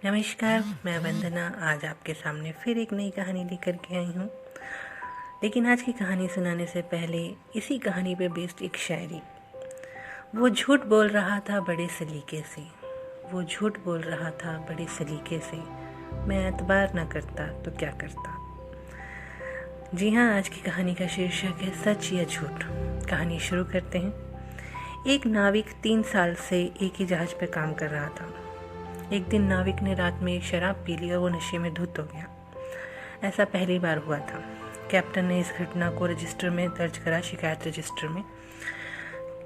नमस्कार, मैं वंदना आज आपके सामने फिर एक नई कहानी लेकर के आई हूँ। लेकिन आज की कहानी सुनाने से पहले इसी कहानी पे बेस्ड एक शायरी। वो झूठ बोल रहा था बड़े सलीके से, वो झूठ बोल रहा था बड़े सलीके से, मैं एतबार न करता तो क्या करता। जी हाँ, आज की कहानी का शीर्षक है सच या झूठ। कहानी शुरू करते हैं। एक नाविक 3 साल से एक ही जहाज पर काम कर रहा था। एक दिन नाविक ने रात में शराब पी ली और वो नशे में धुत हो गया। ऐसा पहली बार हुआ था। कैप्टन ने इस घटना को रजिस्टर में दर्ज करा, शिकायत रजिस्टर में,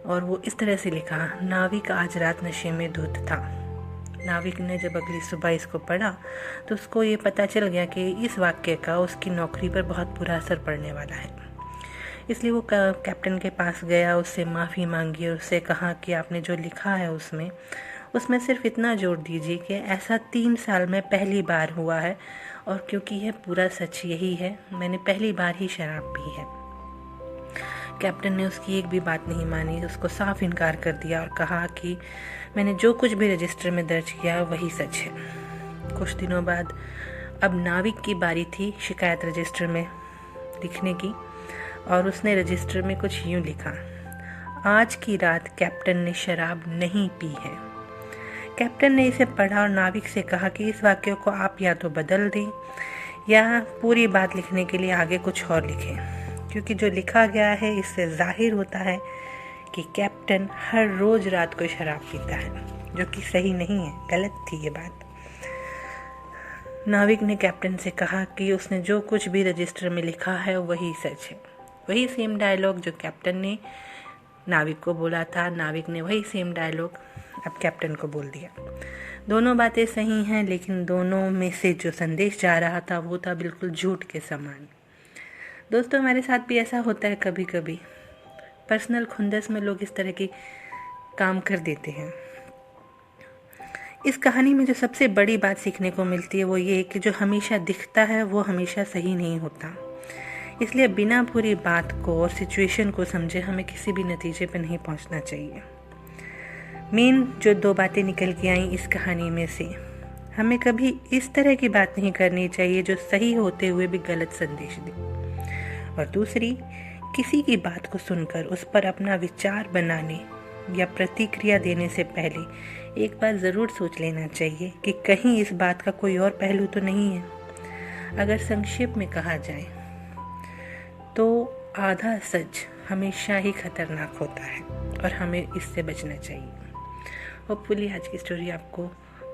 और वो इस तरह से लिखा, नाविक आज रात नशे में धुत था। नाविक ने जब अगली सुबह इसको पढ़ा तो उसको ये पता चल गया कि इस वाक्य का उसकी नौकरी पर बहुत बुरा असर पड़ने वाला है। इसलिए वो कैप्टन के पास गया, उससे माफ़ी मांगी और उससे कहा कि आपने जो लिखा है उसमें सिर्फ इतना जोड़ दीजिए कि ऐसा 3 साल में पहली बार हुआ है, और क्योंकि यह पूरा सच यही है, मैंने पहली बार ही शराब पी है। कैप्टन ने उसकी एक भी बात नहीं मानी, उसको साफ इनकार कर दिया और कहा कि मैंने जो कुछ भी रजिस्टर में दर्ज किया वही सच है। कुछ दिनों बाद अब नाविक की बारी थी शिकायत रजिस्टर में लिखने की, और उसने रजिस्टर में कुछ यूँ लिखा, आज की रात कैप्टन ने शराब नहीं पी है। कैप्टन ने इसे पढ़ा और नाविक से कहा कि इस वाक्य को आप या तो बदल दें या पूरी बात लिखने के लिए आगे कुछ और लिखें, क्योंकि जो लिखा गया है इससे जाहिर होता है कि कैप्टन हर रोज़ रात को शराब पीता है, जो कि सही नहीं है, गलत थी ये बात। नाविक ने कैप्टन से कहा कि उसने जो कुछ भी रजिस्टर में लिखा है वही सच है। वही सेम डायलॉग जो कैप्टन ने नाविक को बोला था, नाविक ने वही सेम डायलॉग अब कैप्टन को बोल दिया। दोनों बातें सही हैं, लेकिन दोनों में से जो संदेश जा रहा था वो था बिल्कुल झूठ के समान। दोस्तों, हमारे साथ भी ऐसा होता है कभी कभी। पर्सनल खुंदस में लोग इस तरह के काम कर देते हैं। इस कहानी में जो सबसे बड़ी बात सीखने को मिलती है वो ये कि जो हमेशा दिखता है वो हमेशा सही नहीं होता। इसलिए बिना पूरी बात को और सिचुएशन को समझे हमें किसी भी नतीजे पर नहीं पहुंचना चाहिए। मेन जो 2 बातें निकल के आई इस कहानी में से, हमें कभी इस तरह की बात नहीं करनी चाहिए जो सही होते हुए भी गलत संदेश दे। और दूसरी, किसी की बात को सुनकर उस पर अपना विचार बनाने या प्रतिक्रिया देने से पहले एक बार ज़रूर सोच लेना चाहिए कि कहीं इस बात का कोई और पहलू तो नहीं है। अगर संक्षेप में कहा जाए तो आधा सच हमेशा ही खतरनाक होता है और हमें इससे बचना चाहिए। होपफुली आज की स्टोरी आपको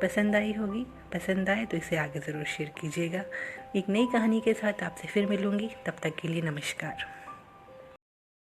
पसंद आई होगी। पसंद आए तो इसे आगे ज़रूर शेयर कीजिएगा। एक नई कहानी के साथ आपसे फिर मिलूंगी। तब तक के लिए नमस्कार।